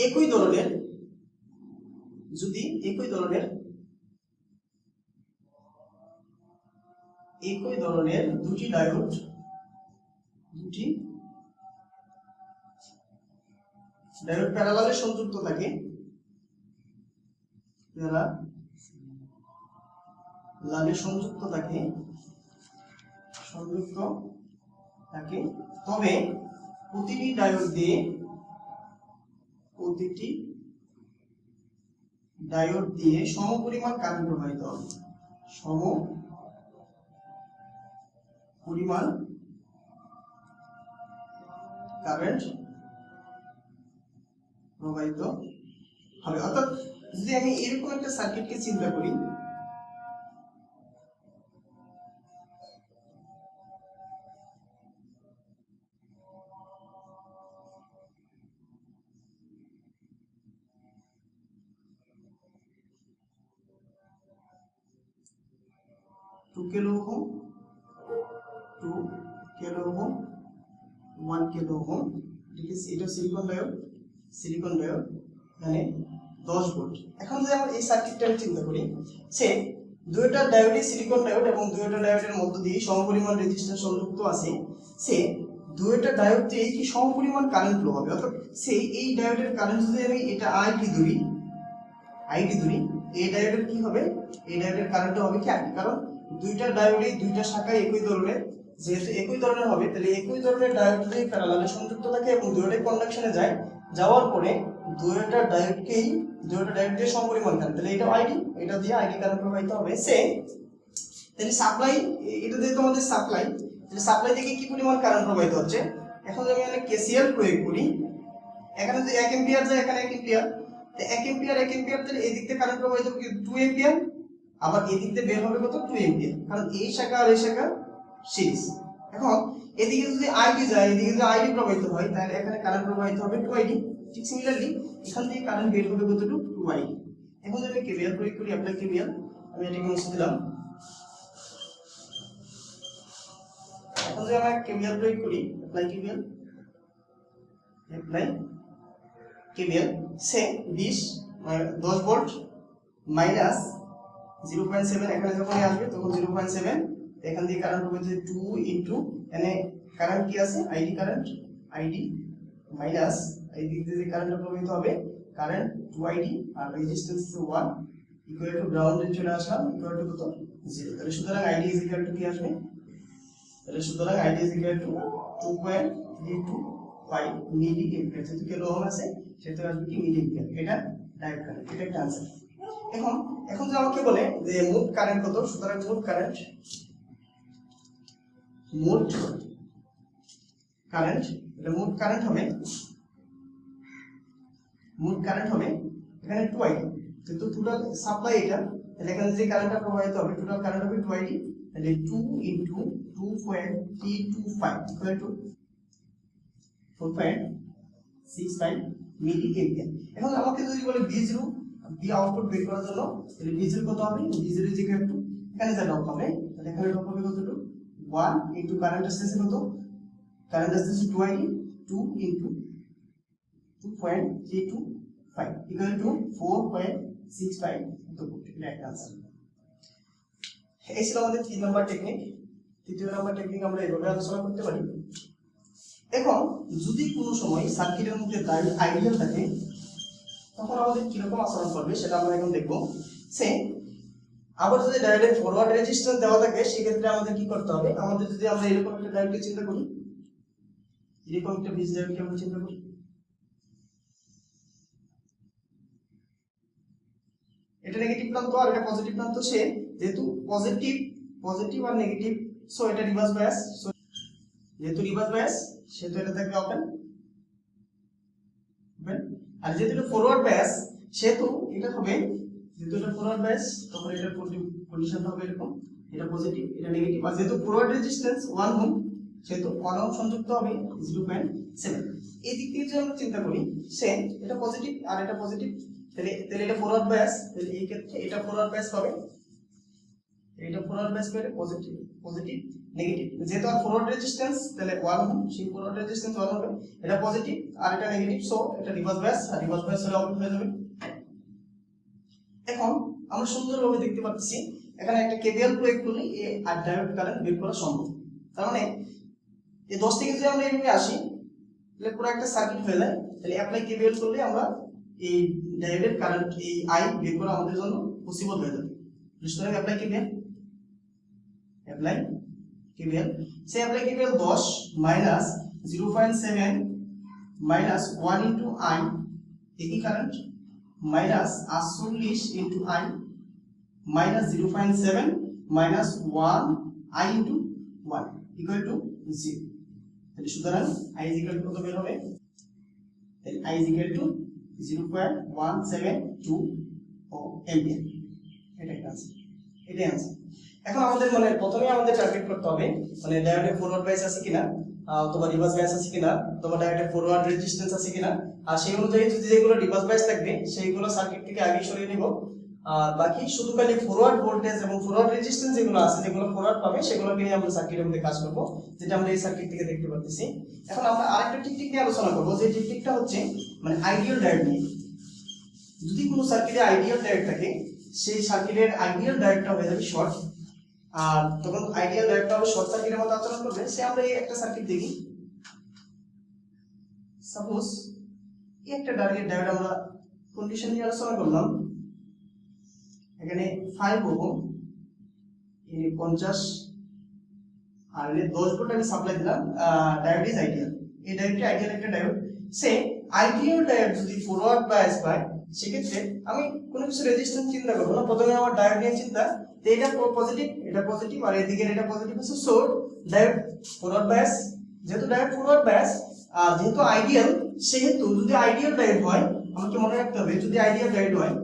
একই ধরনের দুটি ডায়োড প্যারালালে সংযুক্ত থাকে, তবে প্রতিটি ডায়োড দিয়ে সমপরিমাণ কারেন্ট প্রবাহিত হবে, অর্থাৎ যদি আমি এরকম একটা সার্কিটকে চিন্তা করি, two kilo ohm 1 kilo ohm, এটা সিলিকন ডায়োড মানে 10 ভোল্ট। এখন যদি আমরা এই সার্কিটটা চিন্তা করি, সে দুইটা ডায়োডই সিলিকন ডায়োড এবং দুইটা ডায়োডের মধ্য দিয়ে সমপরিমাণ রেজিস্ট্যান্স সংযুক্ত আছে, সে দুইটা ডায়োড দিয়ে কি সমপরিমাণ কারেন্ট ফ্লো হবে। অর্থাৎ সেই এই ডায়োডের কারেন্ট যদি আমি এটা আইডি ধরি, এই ডায়োডের কি হবে, এই ডায়োডের কারেন্টও হবে কি আইডি, কারণ দুইটা ডায়োডই দুইটা শাখা একই ধরনের, যেহেতু একই ধরনের হবে তাহলে একই ধরনের ডায়োড যদি প্যারালালে সংযুক্ত থাকে এবং দুইটাই কন্ডাকশনে যায়, যাওয়ার পরে দুইটা ডায়োড দিয়ে সমপরিমাণ কারেন্ট, তাহলে এটা আইডি, এটা দিয়ে আইডি কারেন্ট প্রবাহিত হবে। তাহলে সাপ্লাই, এটা দিয়ে তোমাদের সাপ্লাই, তাহলে সাপ্লাই থেকে কি পরিমাণ কারেন্ট প্রবাহিত হচ্ছে। এখন যদি আমি কেসিএল প্রয়োগ করি, এখানে যদি 1 এম্পিয়ার যায়, এখানে 1 এম্পিয়ার, তো 1 এম্পিয়ার তাহলে এই দিক থেকে কারেন্ট প্রবাহিত হবে 2 এম্পিয়ার, আবার এই দিক থেকে বের হবে কত 2 এম্পিয়ার, কারণ এই শাখা আর এই শাখা সিরিজ। এখন এদিকে যদি আইডি যায়, এদিকে যদি আইডি প্রবাহিত হয়, তাহলে এখানে কারেন্ট প্রবাহিত হবে 2 আইডি। ঠিক সিমিলারলি এখান থেকে কারেন্ট বের হবে কতটুকু 2 আইডি। এখন যদি আমি কেভিএল প্রয়োগ করি, অ্যাপ্লাই কেভিএল, আমি এটাকে মুছে দিলাম। এখন যদি আমরা কেভিএল প্রয়োগ করি, অ্যাপ্লাই কেভিএল, সে 10 ভোল্ট মাইনাস 0.7, এখানে যখন আসবে তখন 0.7, এখান থেকে কারেন্ট হবে 2 ইনটু, এখানে কারেন্ট কি আছে আইডি মাইনাস এই দিক থেকে কারেন্ট প্রবাহিত হবে কারেন্ট 2id, আর রেজিস্ট্যান্স 1 ইকুয়াল টু গ্রাউন্ডে চলে আসলাম, ইকুয়াল টু কত 0। তাহলে সুতরাং id ইজ ইকুয়াল টু কি আসবে, তাহলে সুতরাং id is equal to 2.325 milli ampere, যেহেতু কিলো ওহম আছে সেটা আসবে কি মিলি অ্যাম্পিয়ার। এটা ডাইরেক্ট কারেন্ট, এটা একটা आंसर। এখন যে আমাকে বলে যে মোট কারেন্ট কত, সুতরাং মোট কারেন্ট এটা মোট কারেন্ট হবে এখানে 2id, কিন্তু টোটাল সাপ্লাই এটা, তাহলে এখানে যে কারেন্টটা প্রবাহিত হবে টোটাল কারেন্ট হবে 2id, তাহলে 2 into 2.325 equal to 4.65 milli ampere. এখন আমাকে যদি বলে V0 আউটপুট বের করার জন্য, তাহলে V0 কত হবে, V0 ইজ ইকুয়াল টু, এখানে যা ড্রপ হবে, তাহলে এখানে ড্রপ হবে কতটুকু 1 ইনটু কারেন্ট আসছে কত, কারেন্ট আসছে 2id, 2 into 2.325 equal to 4.65 volt. এটা একটা आंसर। এই ছিল আমাদের 3 নাম্বার টেকনিক। তৃতীয় নাম্বার টেকনিক আমরা এভাবে আলোচনা করতে পারি। এখন যদি কোনো সময় সার্কিটের মধ্যে ডায়োড আইডিয়াল থাকে, তখন আমাদের কিরকম আচরণ করবে সেটা আমরা এখন দেখব। আবার যদি ডায়োডের ফরওয়ার্ড রেজিস্ট্যান্স দেওয়া থাকে, সেক্ষেত্রে আমাদের কি করতে হবে, আমাদের যদি আমরা এরকম একটা ডায়োডকে চিন্তা করি, এরকম একটা বিজ ডায়োডকে আমরা চিন্তা করি, এটা নেগেটিভ প্রান্ত আর এটা পজিটিভ প্রান্ত, সে যেহেতু পজিটিভ আর নেগেটিভ, সো এটা রিভার্স বায়াস, যেহেতু রিভার্স বায়াস সেহেতু এটা থাকবে ওপেন, আর যেহেতু এটা ফরওয়ার্ড বায়াস সেহেতু এটা হবে, যেহেতু এটা ফরওয়ার্ড বায়াস তখন এটা পজিশনটা হবে এরকম, এটা পজিটিভ এটা নেগেটিভ, আর যেহেতু ফরওয়ার্ড রেজিস্ট্যান্স 1 ওহম সেহেতু 1 ওহম সংযুক্ত হবে 0.7। এই দিক থেকে যদি আমরা চিন্তা করি, সে এটা পজিটিভ আর এটা পজিটিভ, তাহলে এটা ফরওয়ার্ড বায়াস, তাহলে এই ক্ষেত্রে এটা ফরওয়ার্ড বায়াস পাবে, এটা ফরওয়ার্ড বায়াস পেলে পজিটিভ নেগেটিভ, যেহেতু আর ফরওয়ার্ড রেজিস্ট্যান্স তাহলে 1 ওহম, সেই ফরওয়ার্ড রেজিস্ট্যান্স 1 হবে, এটা পজিটিভ আর এটা নেগেটিভ, সো এটা রিভার্স বায়াস, আর রিভার্স বায়াস হলে অফ হয়ে যাবে। এখন আমরা সুন্দরভাবে দেখতে পাচ্ছি এখানে একটা কেভিএল প্রয়োগ করলে এই আর ডায়োড কারেন্ট বের করা সম্ভব। তার মানে এই 10 থেকে যদি আমরা এইভাবে আসি তাহলে পুরো একটা সার্কিট হয়ে যায়। তাহলে অ্যাপ্লাই কেভিএল করলে আমরা এই ডায়োডের কারেন্ট এই আই বের করা আমাদের জন্য পসিবল হয়ে যাবে। সুতরাং apply KVL say apply KVL 10 minus 0.7 minus 1 into I একই current minus 48 into I minus 0.7 minus 1 I into 1 equal to 0। তাহলে সুতরাং আই ইজ ইকুয়াল টু কত বের হবে? তাহলে I is equal two 0.172 ampere. এটাই आंसर। এখন আমাদের মানে প্রথমে আমাদের টার্গেট করতে হবে মানে ডায়োডে ফরওয়ার্ড বায়াস আছে কিনা অথবা রিভার্স বায়াস আছে কিনা অথবা ডায়োডে ফরওয়ার্ড রেজিস্ট্যান্স আছে কিনা, আর সেই অনুযায়ী যদি যেগুলো রিভার্স বায়াস থাকবে সেইগুলো সার্কিট থেকে আগে সরিয়ে নিব। আর বাকি শুধু খালি ফরওয়ার্ড ভোল্টেজ এবং ফরওয়ার্ড রেজিস্ট্যান্স যেগুলো আছে যেগুলো ফরওয়ার্ড পাবে সেগুলোকে নিয়ে আমরা সার্কিটের মধ্যে কাজ করব, যেটা আমরা এই সার্কিট থেকে দেখতে পাচ্ছি। এখন আমরা আরেকটা টেকনিক নিয়ে আলোচনা করব, যে টেকনিকটা হচ্ছে মানে আইডিয়াল ডায়োড নিয়ে। যদি কোনো সার্কিটে আইডিয়াল ডায়োড থাকে সেই সার্কিটের আইডিয়াল ডায়োডটা হয়ে যাবে শর্ট, আর তখন আইডিয়াল ডায়োডটা হবে শর্ট সার্কিটের মতো আচরণ করবে। সে আমরা এই একটা সার্কিট দেখি, সাপোজ এই একটা ডায়োড আমরা কন্ডিশন নিয়ে আলোচনা করলাম। এখানে 5 ওহম এর 50 আর এর 10 ভোল্ট আমি সাপ্লাই দিলাম। ডায়োড ইজ আইডিয়াল, এই ডায়োডটি আইডিয়াল একটা ডায়োড। সে আইডিয়াল ডায়োড যদি ফরওয়ার্ড বায়াস পায় সেক্ষেত্রে আমি কোনো কিছু রেজিস্ট্যান্স চিন্তা করব না, প্রথমে আমার ডায়োড নিয়ে চিন্তা, তো এটা পজিটিভ আর এদিকে এটা পজিটিভ আছে, সো ডায়োড ফরওয়ার্ড বায়াস। যেহেতু ডায়োড ফরওয়ার্ড বায়াস আর যেহেতু আইডিয়াল, সেহেতু যদি আইডিয়াল ডায়োড হয় আমাকে মনে রাখতে হবে যদি আইডিয়াল ডায়োড হয়,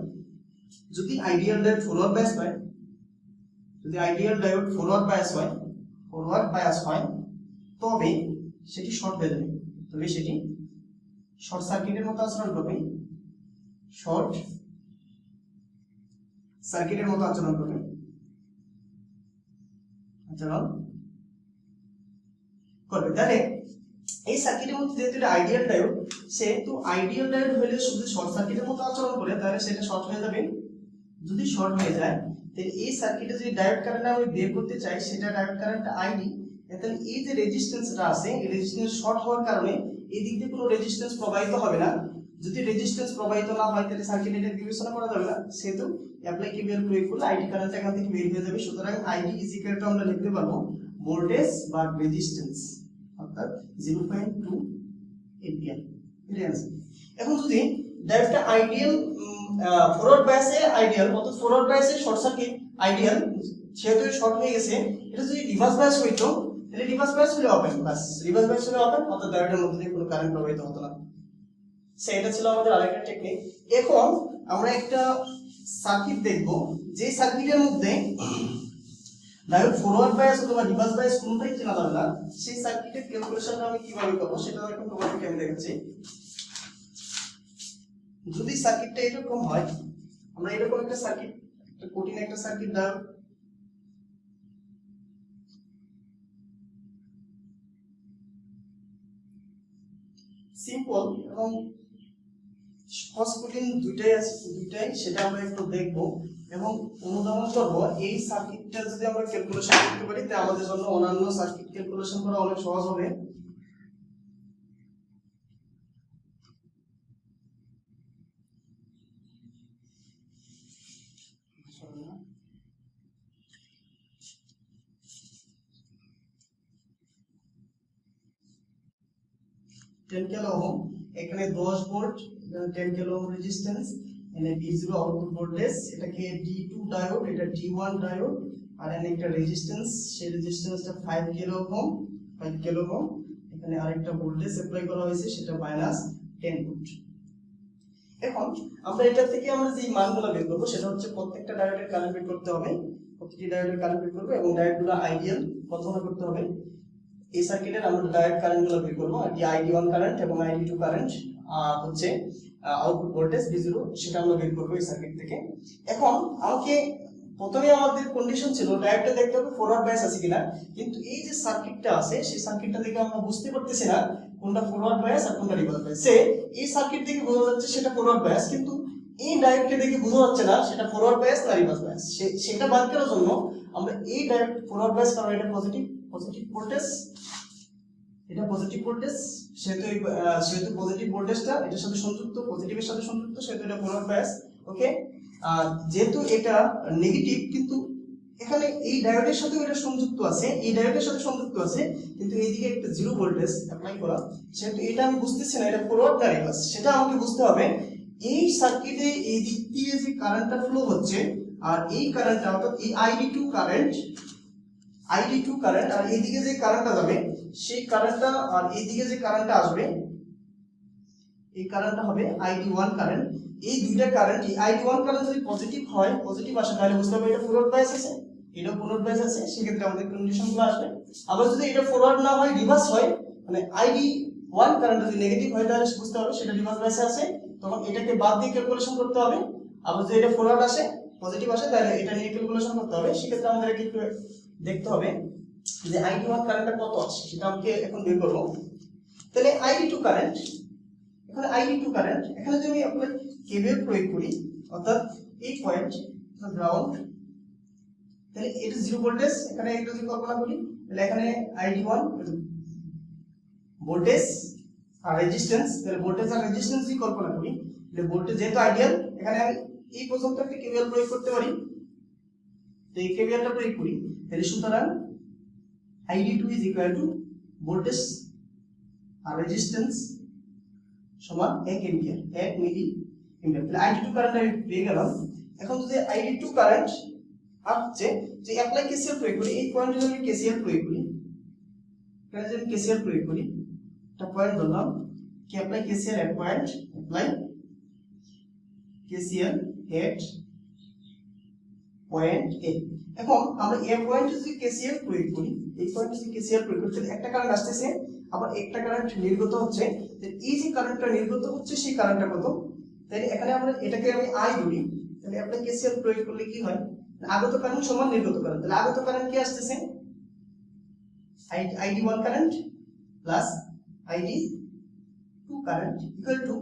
যদি আইডিয়াল ডায়োড ফরওয়ার্ড বায়াস হয়, যদি আইডিয়াল ডায়োড ফরওয়ার্ড বায়াস হয় তবে সেটি শর্ট হয়ে যাবে, তবে সেটি শর্ট সার্কিটের মতো আচরণ করবে, শর্ট সার্কিটের মতো আচরণ করবে। তাহলে এই সার্কিটের মধ্যে যেহেতু এটা আইডিয়াল ডায়োড, সেহেতু আইডিয়াল ডায়োড হলে শুধু শর্ট সার্কিটের মতো আচরণ করে তাহলে সেটা শর্ট হয়ে যাবে। যদি শর্ট হয়ে যায় তাহলে এই সার্কিটে যদি ডায়োড কারেন্ট আমি বের করতে চাই সেটা ডায়োড কারেন্ট আইডি, তাহলে এই যে রেজিস্ট্যান্সটা আছে এই রেজিস্ট্যান্স শর্ট হওয়ার কারণে এই দিক দিয়ে কোনো রেজিস্ট্যান্স প্রবাহিত হবে না। যদি রেজিস্ট্যান্স প্রবাহিত না হয় তাহলে সার্কিট এটা বিবেচনা করা যাবে না, সেহেতু অ্যাপ্লাই কেভিএল প্রয়োগ করলে আইডি কারেন্ট এখান থেকে বের হয়ে যাবে। সুতরাং আইডি ইজ ইকুয়াল টু আমরা লিখতে পারবো ভোল্টেজ বা রেজিস্ট্যান্স, অর্থাৎ 0.2 এম্পিয়ার। এটা आंसर। এখন যদি ডায়োডটা আইডিয়াল ফরওয়ার্ড বায়াসে আইডিয়াল, অর্থাৎ ফরওয়ার্ড বায়াসে শর্ট সার্কিট আইডিয়াল, সেহেতু শর্ট হয়ে গেছে, এটা যদি রিভার্স বায়াস হইতো তাহলে রিভার্স বায়াস হলে ওপেন, বাস রিভার্স বায়াস হলে ওপেন, অর্থাৎ ডায়োডের মধ্যে দিয়ে কোনো কারেন্ট প্রবাহিত হতো না। সেটা ছিল আমাদের আরেকটা টেকনিক। এখন আমরা একটা সার্কিট দেখব যে সার্কিটের মধ্যে ডায়োড ফরওয়ার্ড বায়াস অথবা রিভার্স বায়াস কোনটাই চেনা যাবে না, সেই সার্কিটের ক্যালকুলেশনটা আমি কিভাবে করব সেটা এখন তোমাদেরকে আমি দেখাচ্ছি। যদি সার্কিটটা এরকম হয়, আমরা এরকম একটা সার্কিট, একটা কঠিন একটা সার্কিট ডায়োড, সিম্পল এবং সহজ কঠিন দুইটাই আছে, সেটা আমরা একটু দেখব এবং অনুধাবন করব। এই সার্কিটটা যদি আমরা ক্যালকুলেশন করতে পারি তাহলে আমাদের জন্য অন্যান্য সার্কিট ক্যালকুলেশন করা অনেক সহজ হবে। किलो ओम এখানে 10 ভোল্ট 10 কিলো ওম রেজিস্ট্যান্স, এখানে V0 আউটপুট ভোল্টেজ, এটাকে D2 ডায়োড, এটা D1 ডায়োড, আর এখানে একটা রেজিস্ট্যান্স, সেই রেজিস্ট্যান্সটা 5 কিলো ওম, এখানে আরেকটা ভোল্টেজ অ্যাপ্লাই করা হয়েছে সেটা -10 ভোল্ট। এখন আমরা এটা থেকে আমরা যে মানগুলো বের করব সেটা হচ্ছে প্রত্যেকটা ডায়োডের কারেন্ট বের করতে হবে, প্রত্যেকটি ডায়োডের কারেন্ট বের করব এবং ডায়োডগুলো আইডিয়াল কল্পনা করতে হবে। এই সার্কিটের আমরা ডায়োড কারেন্টগুলো বের করব, আর ID1 কারেন্ট এবং ID2 কারেন্ট হচ্ছে আউটপুট ভোল্টেজ V0, সেটা আমরা বের করব এই সার্কিট থেকে। এখন আমাকে প্রথমে আমাদের কন্ডিশন ছিল ডায়োডটা দেখতে হবে ফরওয়ার্ড বায়াস আছে কিনা, কিন্তু এই যে সার্কিটটা আছে সেই সার্কিটটা দেখে আমরা বুঝতে পারতেছি না কোনটা ফরওয়ার্ড বায়াস আর কোনটা রিভার্স বায়াস। এই সার্কিট দেখে বোঝা যাচ্ছে সেটা ফরওয়ার্ড বায়াস, কিন্তু এই ডায়োডকে দেখে বোঝা যাচ্ছে না সেটা ফরওয়ার্ড বায়াস না রিভার্স বায়াস। সেটা বাদ করার জন্য আমরা এই ডায়োড ফরওয়ার্ড বায়াস, কারণ এটা পজিটিভ ভোল্টেজ, এটা পজিটিভ ভোল্টেজ, সেহেতু পজিটিভ ভোল্টেজটা এটার সাথে সংযুক্ত, পজিটিভের সাথে সংযুক্ত, সেহেতু এটা ফরওয়ার্ড বায়াস। ওকে, আর যেহেতু এটা নেগেটিভ, কিন্তু এখানে এই ডায়োডের সাথে এটা সংযুক্ত আছে, এই ডায়োডের সাথে সংযুক্ত আছে, কিন্তু এইদিকে একটা জিরো ভোল্টেজ অ্যাপ্লাই করা, সেহেতু এটা আমি বুঝতেছি না এটা ফরওয়ার্ড না রিভার্স। সেটা আমাকে বুঝতে হবে এই সার্কিটে এই দিক দিয়ে যে কারেন্টটা ফ্লো হচ্ছে আর এই কারেন্টটা, অর্থাৎ এই ID2 কারেন্ট আর এইদিকে যে কারেন্টটা যাবে সেই কারেন্টটা, আর এইদিকে যে কারেন্টটা আসবে এই কারেন্টটা হবে ID1 কারেন্ট। এই দুইটা কারেন্ট, এই ID1 কারেন্ট যদি পজিটিভ হয়, পজিটিভ আসে, তাহলে বুঝতে হবে এটা ফরওয়ার্ড বায়াস আছে, এটা ফরওয়ার্ড বায়াস আছে, সেক্ষেত্রে আমাদের কন্ডিশনগুলো আসবে। আবার যদি এটা ফরওয়ার্ড না হয়, রিভার্স হয়, মানে ID1 কারেন্ট যদি নেগেটিভ হয় তাহলে বুঝতে হবে সেটা রিভার্স বায়াসে আছে, তখন এটাকে বাদ দিয়ে ক্যালকুলেশন করতে হবে। আবার যদি এটা ফরওয়ার্ড আসে, পজিটিভ আসে, তাহলে এটা নিয়ে ক্যালকুলেশন করতে হবে। সেক্ষেত্রে আমাদের একটু দেখতে হবে যে ID1 কারেন্টটা কত আছে, সেটা আমাকে এখন বের করব। তাহলে ID2 কারেন্ট, এখানে ID2 কারেন্ট, এখানে যদি আমি কেভিএল প্রয়োগ করি, অর্থাৎ এই পয়েন্ট গ্রাউন্ড, তাহলে এটা জিরো ভোল্টেজ, এখানে এটা যদি কল্পনা করি, তাহলে এখানে ID1 ভোল্টেজ আর রেজিস্ট্যান্স, তাহলে ভোল্টেজ আর রেজিস্ট্যান্স যদি কল্পনা করি, তাহলে ভোল্টেজ যেহেতু আইডিয়াল, এখানে আমি এই পর্যন্ত একটা কেভিএল প্রয়োগ করতে পারি, তো এই কেভিএলটা প্রয়োগ করি, তাহলে সুতরাং ID2 is equal to voltage আর রেজিস্ট্যান্স সমান 1 এম্পিয়ার, 1 মিলি এম্পিয়ার। তাহলে ID2 কারেন্ট আমি পেয়ে গেলাম। এখন যদি ID2 কারেন্ট আসছে, যে অ্যাপ্লাই কেসিএল প্রয়োগ করি, এই পয়েন্টে যদি কেসিএল প্রয়োগ করি, এখানে যদি কেসিএল প্রয়োগ করি, একটা পয়েন্ট ধরলাম কি অ্যাপ্লাই কেসিএল এট পয়েন্ট, অ্যাপ্লাই কেসিএল এট পয়েন্ট এ। এখন আমরা এই পয়েন্টে যদি কেসিএল প্রয়োগ করি, এই পয়েন্টে যদি কেসিএল প্রয়োগ করি, তাহলে একটা কারেন্ট আসতেছে, আবার একটা কারেন্ট নির্গত হচ্ছে, এই যে কারেন্টটা নির্গত হচ্ছে সেই কারেন্টটা কত, তাহলে এখানে আমরা এটাকে আমি আই ধরি, তাহলে অ্যাপ্লাই কেসিএল প্রয়োগ করলে কি হয়, আগত কারেন্ট সমান নির্গত কারেন্ট, তাহলে আগত কারেন্ট কি আসতেছে ID1 current plus ID2 current equal to,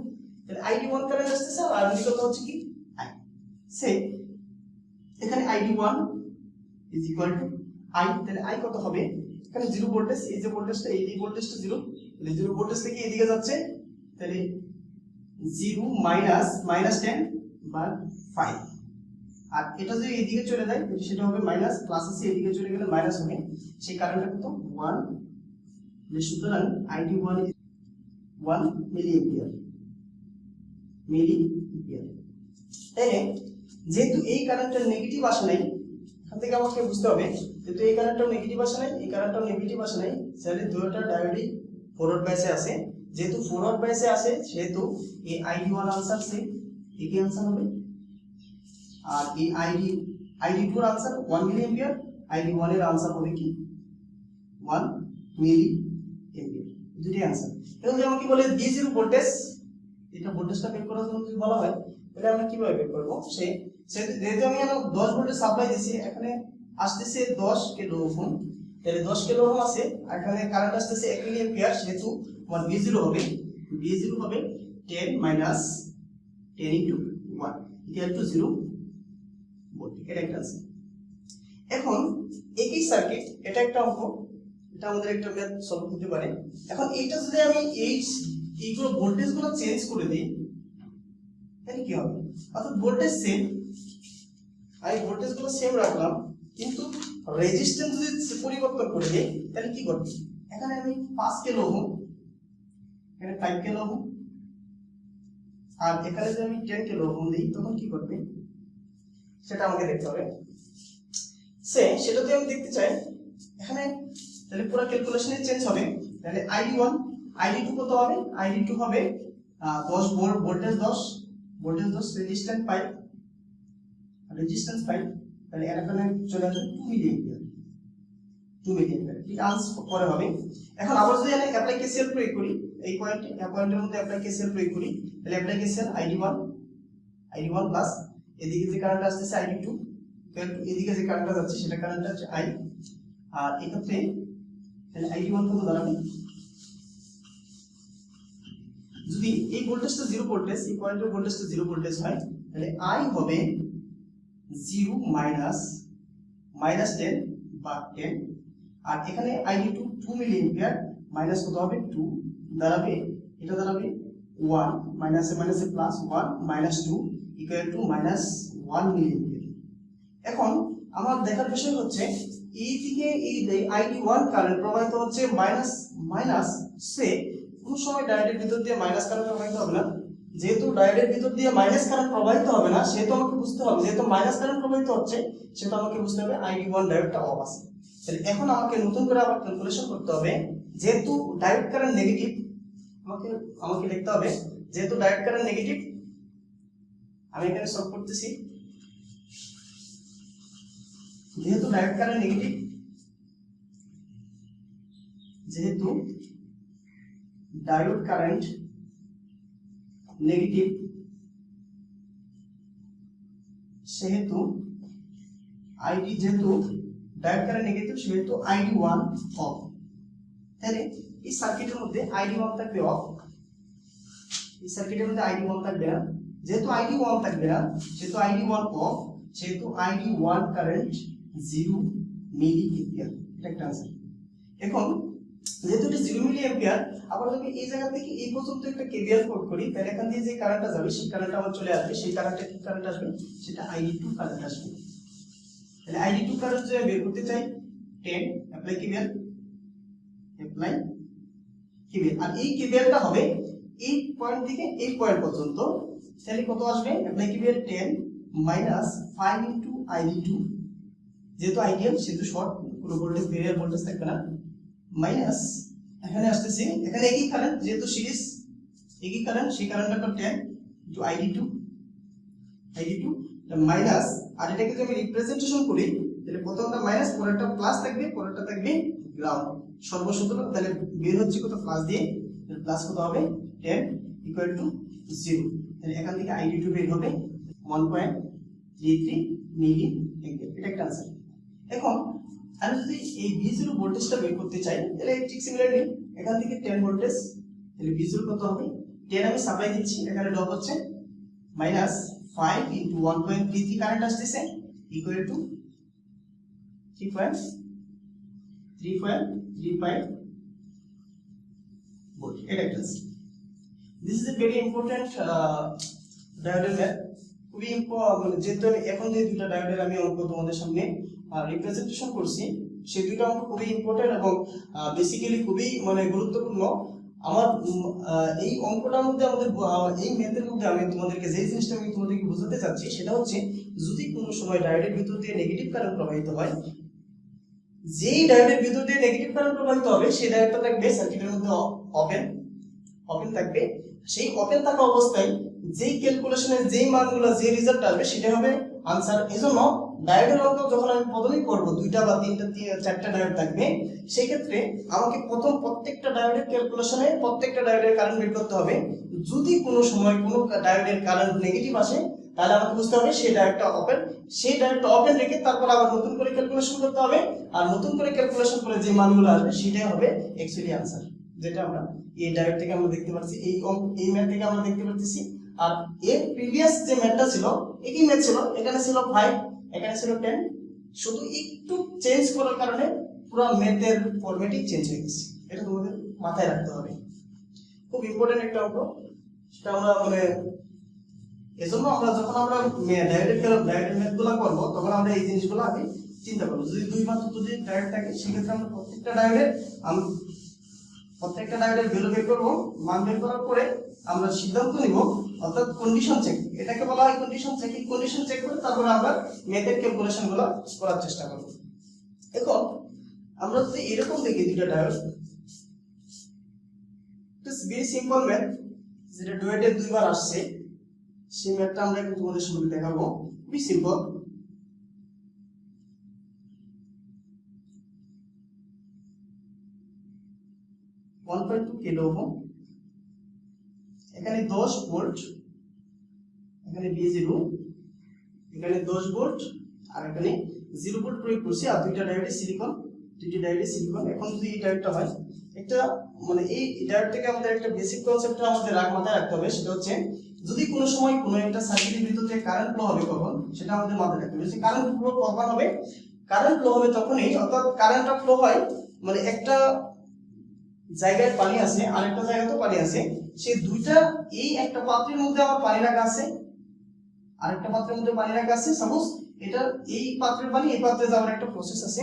তাহলে ID1 কারেন্ট আসতেছে আর নির্গত হচ্ছে কি I, সে এখানে ID1 is equal to I, তাহলে I কত হবে, এখানে জিরো ভোল্টেজ, এই যে ভোল্টেজটা, এই ভোল্টেজটা জিরো, তাহলে জিরো ভোল্টেজ থেকে এদিকে যাচ্ছে, তাহলে 0 মাইনাস 10 বাই 5, আর এটা যদি এদিকে চলে যায় সেটা হবে মাইনাস, প্লাস আছে এদিকে চলে গেলে মাইনাস হবে, সেই কারেন্টটা কত 1, সুতরাং ID1 is 1 মিলি এম্পিয়ার, তাহলে যেহেতু এই কারেন্টটা নেগেটিভ আসে নাই, এখান থেকে আমাকে বুঝতে হবে যেহেতু এই কারেন্টটাও নেগেটিভ আসে নাই, এই কারেন্টটাও নেগেটিভ আসে নাই, তাহলে দুটোটা ডায়োডই ফরওয়ার্ড বায়াসে আছে। যেহেতু ফরওয়ার্ড বায়াসে আছে, সেহেতু এই ID1 আনসার সে একই আনসার হবে, আর এই ID2 এর আনসার 1 মিলি এম্পিয়ার, ID1 এর আনসার হবে কি 1 মিলি এম্পিয়ার, দুটোই আনসার। এখন যেমন কি বলে D0 ভোল্টেজ, এটা ভোল্টেজটা বের করার জন্য যদি বলা হয়, তাহলে আমরা কিভাবে বের করব, যেহেতু আমি 10 ভোল্টের সাপ্লাই দিছি, এখানে আসতেছে 10 কিলো ওহম, তাহলে 10 কিলো ওহম আছে, আর এখানে কারেন্ট আসতেছে 1 মিলি এম্পিয়ার, সেহেতু আমার V0 হবে 10 minus 10 into 1 equal to 0 volt, এটা একটা আছে। এখন একই সার্কিট, এটা একটা অঙ্ক, এটা আমাদের একটা ম্যাথ সলভ করতে পারে। এখন এইটা যদি আমি এইগুলো ভোল্টেজগুলো চেঞ্জ করে দিই, তাহলে কি হবে, অর্থাৎ ভোল্টেজ সেম, আমি ভোল্টেজগুলো সেম রাখলাম, কিন্তু রেজিস্ট্যান্স যদি পরিবর্তন করে দিই, তাহলে কি করবে, এখানে আমি 5 কিলো ওহম, এখানে 5 কিলো ওহম, আর এখানে যদি আমি 10 কিলো ওহম দিই, তখন কি করবে সেটা আমাকে দেখতে হবে। সেটা যদি আমি দেখতে চাই, এখানে তাহলে পুরো ক্যালকুলেশনে চেঞ্জ হবে, তাহলে ID1 ID2 কত হবে, ID2 হবে 10 ভোল্ট, ভোল্টেজ 10 রেজিস্ট্যান্স 5, তাহলে এখানে চলে আসবে 2 মিলি এম্পিয়ার, ঠিক আনসার পরে হবে। এখন আবার যদি আমি অ্যাপ্লাই কেসিএল প্রয়োগ করি, এই পয়েন্টের মধ্যে অ্যাপ্লাই কেসিএল প্রয়োগ করি, তাহলে অ্যাপ্লাই কেসিএল ID1 প্লাস এদিকে যে কারেন্ট আসতেছে ID2 এদিকে যে কারেন্টটা যাচ্ছে সেটা কারেন্টটা হচ্ছে আই, আর এক্ষেত্রে তাহলে ID1 কত দাঁড়াবে, যদি এই ভোল্টেজটা জিরো ভোল্টেজ, এই পয়েন্টের ভোল্টেজটা জিরো ভোল্টেজ হয়, তাহলে আই হবে 0 মাইনাস 10 বা 10, আর এখানে ID2 2 মিলি অ্যাম্পিয়ার মাইনাস কত হবে 2 দাঁড়াবে, এটা দাঁড়াবে 1 মাইনাসে plus 1 minus 2 equal to minus 1 milli ampere. এখন আমার দেখার বিষয় হচ্ছে এই দিকে এই ID1 কারেন্ট প্রবাহিত হচ্ছে মাইনাস সে কোন সময় ডায়োডের ভিতর দিয়ে মাইনাস কারেন্ট প্রবাহিত হবে না, যেহেতু ডায়োডের ভিতর দিয়ে মাইনাস কারেন্ট প্রবাহিত হবে না সেহেতু আমাকে বুঝতে হবে, যেহেতু মাইনাস কারেন্ট প্রবাহিত হচ্ছে সেহেতু আমাকে বুঝতে হবে ID1 ডায়োডটা অফ আছে। তাহলে এখন আমাকে নতুন করে আবার ক্যালকুলেশন করতে হবে, যেহেতু ডায়োড কারেন্ট নেগেটিভ, আমাকে লিখতে হবে যেহেতু ডায়োড কারেন্ট নেগেটিভ, আমি এখানে সলভ করতেছি, যেহেতু ডায়োড কারেন্ট নেগেটিভ, যেহেতু ডায়োড কারেন্ট নেগেটিভ সেহেতু আইডি, যেহেতু ডায়োড কারেন্ট নেগেটিভ সেহেতু ID1 অফ। তাহলে এই সার্কিটের মধ্যে ID1 থাকবে অফ, এই সার্কিটের মধ্যে ID1 থাকবে না, যেহেতু ID1 থাকবে না সেহেতু ID1 অফ, সেহেতু ID1 কারেন্ট 0 মিলি অ্যাম্পিয়ার, এটা একটা आंसर। এখন যেহেতু এটা 0 মিলি অ্যাম্পিয়ার, আবার যদি এই জায়গা থেকে এই পর্যন্ত একটা কেভিএল কোড করি তাহলে এখান দিয়ে যে কারেন্টটা যাবে সেই কারেন্টটা আমার চলে আসবে, সেই কারেন্টটা কি কারেন্ট আসবে, সেটা ID2 কারেন্ট আসবে। তাহলে ID2 কারেন্ট যদি বের করতে চাই 10 অ্যাপ্লাই কেভিএল, আর এই কেভিএলটা হবে এই পয়েন্ট থেকে এই পয়েন্ট পর্যন্ত, তাহলে কত আসবে, apply KVL 10 minus 5 into ID2, যেহেতু আইডিয়াল সেহেতু শর্ট, কোনো ভোল্টেজ ভেরিয়েবল ভোল্টেজ থাকবে না, মাইনাস এখানে আসতেছে, এখানে একই কারেন্ট যেহেতু সিরিজ একই কারেন্ট, সেই কারেন্টটা 10 ইনটু ID2 মাইনাস, আর এটাকে যদি আমি রিপ্রেজেন্টেশন করি তাহলে প্রথমটা মাইনাস, পরেরটা প্লাস থাকবে, পরেরটা থাকবে গ্রাউন্ড, সর্বসুতরাং তাহলে বের হচ্ছে কত প্লাস দিয়ে, প্লাস কত হবে 10 ইকুয়াল টু 0, তাহলে এখান থেকে ID2 বের হবে 1.33 মিলি অ্যাম্পিয়ার, এটা একটা आंसर। এখন আমি যদি এই V0 ভোল্টেজটা বের করতে চাই তাহলে ঠিক সিমিলারলি এখান থেকে 10 ভোল্টেজ, তাহলে V0 কত হবে, 10 আমি সাপ্লাই দিচ্ছি, এখানে ড্রপ হচ্ছে মাইনাস 5 ইনটু 1.33 কারেন্ট আসছে ইকুয়াল টু 3.35 ভোল্ট, এটা একটা আছে। This is a very important ডায়োডের ম্যাথ, খুবই মানে যেহেতু এখন যে দুটো ডায়োডের আমি অঙ্ক তোমাদের সামনে রিপ্রেজেন্টেশন করছি সেই দুটো অঙ্ক খুবই ইম্পর্টেন্ট এবং বেসিক্যালি খুবই মানে গুরুত্বপূর্ণ। আমার এই অঙ্কটার মধ্যে আমাদের এই ম্যাথের মধ্যে আমি তোমাদেরকে যে জিনিসটা আমি তোমাদেরকে বোঝাতে চাচ্ছি সেটা হচ্ছে, যদি কোনো সময় ডায়োডের ভিতর দিয়ে নেগেটিভ কারেন্ট প্রবাহিত হয়, যেই ডায়োডের ভিতর দিয়ে নেগেটিভ কারেন্ট প্রবাহিত হবে সেই ডায়োডটা থাকবে সার্কিটের মধ্যে ওপেন থাকবে, সেই ওপেন থাকা অবস্থায় যেই ক্যালকুলেশনের যেই মানগুলো যে রেজাল্ট আসবে সেটা হবে आंसर। এজন্য ডায়োডের অঙ্ক যখন আমি প্রথমেই করব, দুইটা বা তিনটা চারটা ডায়োড থাকবে, সেই ক্ষেত্রে আমাকে প্রথম প্রত্যেকটা ডায়োডের ক্যালকুলেশনে প্রত্যেকটা ডায়োডের কারেন্ট বের করতে হবে। যদি কোনো সময় কোনো ডায়োডের কারেন্ট নেগেটিভ আসে তাহলে আমাকে বুঝতে হবে সেই ডায়োডটা ওপেন, সেই ডায়োডটা ওপেন রেখে তারপর আবার নতুন করে ক্যালকুলেশন করতে হবে, আর নতুন করে ক্যালকুলেশন করে যে মানগুলো আসবে সেটাই হবে অ্যাকচুয়ালি आंसर, যেটা আমরা এই ডায়োড থেকে আমরা দেখতে পাচ্ছি, এই ম্যাথ থেকে আমরা দেখতে পাচ্ছি। আর এর প্রিভিয়াস যে ম্যাথটা ছিল একই ম্যাথ ছিল, এখানে ছিল 5 এখানে ছিল 10, শুধু একটু চেঞ্জ করার কারণে পুরো ম্যাথের ফরম্যাটই চেঞ্জ হয়ে গেছে, এটা তোমাদের মাথায় রাখতে হবে, খুব ইম্পর্টেন্ট একটা অঙ্ক। সেটা আমরা মানে এজন্য আমরা যখন আমরা ডায়োডের ম্যাথগুলো করব তখন আমরা এই জিনিসগুলো আগে চিন্তা করব। যদি দুই মাত্র যদি ডায়োড থাকে সেক্ষেত্রে আমরা প্রত্যেকটা ডায়োডের ভ্যালু বের করব, মান বের করার পরে আমরা সিদ্ধান্ত নিব, অর্থাৎ কন্ডিশন চেক, এটাকে বলা হয় কন্ডিশন চেক। এই কন্ডিশন চেক করে তারপরে আমরা ম্যাথের ক্যালকুলেশনগুলো করার চেষ্টা করব। এখন আমরা যদি এরকম দেখি দুইটা diode, it's very simple math, যেটা ডুয়েটে দুইবার আসছে, সেই ম্যাথটা আমরা একটু তোমাদের সামনে দেখাবো, খুবই সিম্পল। কিলো ওহম, এখানে 10 ভোল্ট, এখানে V0, এখানে 10 ভোল্ট আর এখানে 0 ভোল্ট প্রয়োগ করছি, আর দুইটি ডায়োডে সিলিকন। এখন যদি এই ডায়োডটা হয়, একটা মানে এই ডায়োড থেকে আমাদের একটা বেসিক কনসেপ্টটা আমাদের মাথায় রাখতে হবে, সেটা হচ্ছে যদি কোনো সময় কোনো একটা সার্কিটের ভিতর থেকে কারেন্ট ফ্লো হবে কখন, সেটা আমাদের মাথায় রাখতে হবে। কারেন্ট ফ্লো কখন হবে? কারেন্ট ফ্লো হবে তখনই, অর্থাৎ কারেন্টটা ফ্লো হয় মানে একটা জায়গায় পানি আছে আর একটা জায়গাতেও পানি আছে, সেই দুইটা এই একটা পাত্রের মধ্যে আমার পানি রাখা আছে, আরেকটা পাত্রের মধ্যে পানি রাখা আছে। সাপোজ এটা এই পাত্রের পানি এই পাত্রে যাওয়ার একটা প্রসেস আছে,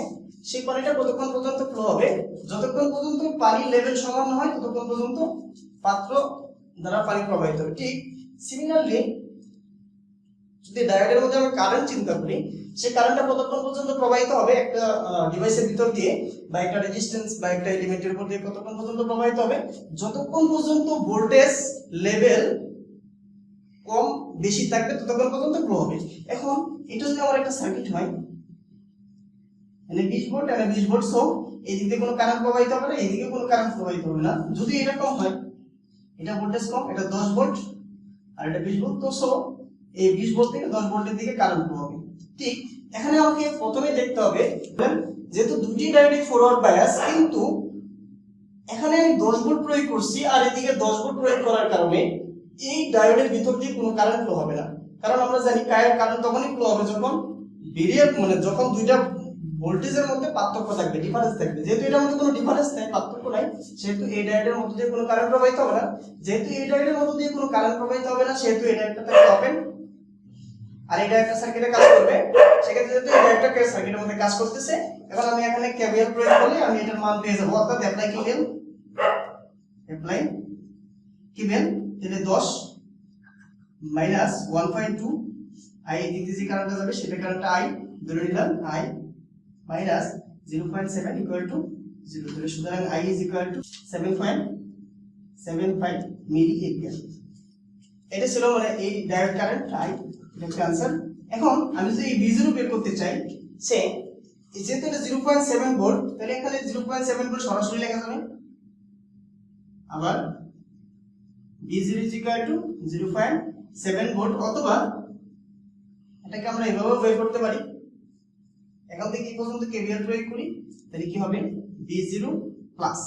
সেই পানিটা কতক্ষণ পর্যন্ত ফ্লো হবে? যতক্ষণ পর্যন্ত পানির লেভেল সমান না হয় ততক্ষণ পর্যন্ত পাত্র দ্বারা পানি প্রবাহিত হবে। ঠিক সিমিলারলি যদি ডায়োডের মধ্যে আমি কারেন্ট চিন্তা করি, সেই কারেন্টটা কতক্ষণ পর্যন্ত প্রবাহিত হবে একটা ডিভাইসের ভিতর দিয়ে বা একটা রেজিস্ট্যান্স বা একটা এলিমেন্টের উপর দিয়ে কতক্ষণ পর্যন্ত প্রবাহিত হবে? যতক্ষণ পর্যন্ত ভোল্টেজ লেভেল কম বেশি থাকবে ততক্ষণ পর্যন্ত ফ্লো হবে। এখন এটা যদি আমার একটা সার্কিট হয়, এখানে 20 ভোল্ট এখানে 20 ভোল্ট, সো এই দিকে কোনো কারেন্ট প্রবাহিত হবে না, এই দিকে কোনো কারেন্ট প্রবাহিত হবে না। যদি এটা কম হয়, এটা ভোল্টেজ কম, এটা 10 ভোল্ট আর এটা 20 ভোল্ট, তো সো এই 20 ভোল্ট থেকে 10 ভোল্টের দিকে কারেন্ট ফ্লো হবে। ঠিক এখানে আমাকে প্রথমে দেখতে হবে, যেহেতু দুটি ডায়োডে ফরওয়ার্ড বায়াস, কিন্তু এখানে আমি 10 ভোল্ট প্রয়োগ করছি আর এদিকে 10 ভোল্ট প্রয়োগ করার কারণে এই ডায়োডের ভিতর দিয়ে কোনো কারেন্ট ফ্লো হবে না। কারণ আমরা জানি কারেন্ট তখনই ফ্লো হবে যখন যখন দুইটা ভোল্টেজের মধ্যে পার্থক্য থাকবে, ডিফারেন্স থাকবে। যেহেতু এটার মধ্যে কোনো ডিফারেন্স নাই, পার্থক্য নাই, সেহেতু এই ডায়োডের মধ্যে দিয়ে কোনো কারেন্ট প্রবাহিত হবে না। যেহেতু এই ডায়োডের মধ্যে দিয়ে কোনো কারেন্ট প্রবাহিত হবে না, সেহেতু এই ডায়োডটা থাকবে ওপেন আর এটা একটা সার্কিটে কাজ করবে। সেক্ষেত্রে যেহেতু এই ডায়োডটা সার্কিটের মধ্যে কাজ করতেছে, এখন আমি এখানে কেভিএল প্রয়োগ করলে আমি এটার মান পেয়ে যাব, অর্থাৎ অ্যাপ্লাই কেভিএল তাহলে 10 মাইনাস 1.2 আই দিতে যে কারেন্টটা যাবে সেটা কারেন্টটা আই ধরে নিলাম, আই মাইনাস 0.7 ইকুয়াল টু 0, তাহলে সুতরাং I is equal to 7.75 milli ampere. এটা ছিল মানে এই ডায়োড কারেন্ট আই, এটা आंसर। এখন আমি যদি এই V0 বের করতে চাই, সে যেহেতু এটা 0.7 ভোল্ট, তাহলে এখানে 0.7 ভোল্ট সরাসরি লেখা যাবে। আবার V0 is equal two 0.7 volt, অথবা এটাকে আমরা এভাবে বের করতে পারি। এখন থেকে কি পর্যন্ত কেভিএল প্রয়োগ করি, তাহলে কি হবে V0 প্লাস,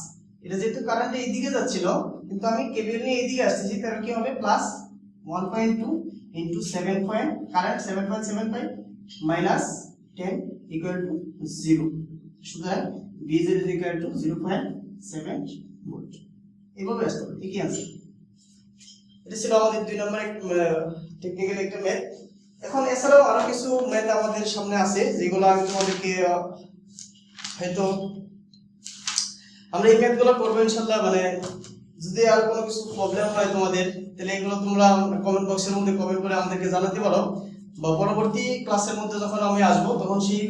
এটা যেহেতু কারেন্ট এই দিকে যাচ্ছিল কিন্তু আমি কেভিএল নিয়ে এই দিকে আসতেছি, তাহলে কি হবে plus 1.2 into 7 point current 7.75 minus 10 equal to 0, সুতরাং V0 is equal to 0.7 volt. এভাবে আসতে হবে, ঠিকই আছে। এটা ছিল আমাদের 2 নম্বরের টেকনিক্যাল একটা ম্যাথ। এখন এছাড়াও আরো কিছু ম্যাথ আমাদের সামনে আছে, যেগুলো আমি তোমাদেরকে হয়তো আমরা এই ম্যাথগুলো করব ইনশাআল্লাহ। মানে যদি আর কোনো কিছু প্রবলেম হয় তোমাদের, তাহলে এগুলো তোমরা কমেন্ট বক্সের মধ্যে কমেন্ট করে আমাদেরকে জানাতে পারো, বা পরবর্তী ক্লাসের মধ্যে যখন আমি আসবো তখন সেই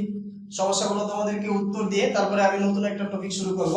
সমস্যাগুলো তোমাদেরকে উত্তর দিয়ে তারপরে আমি নতুন একটা টপিক শুরু করব।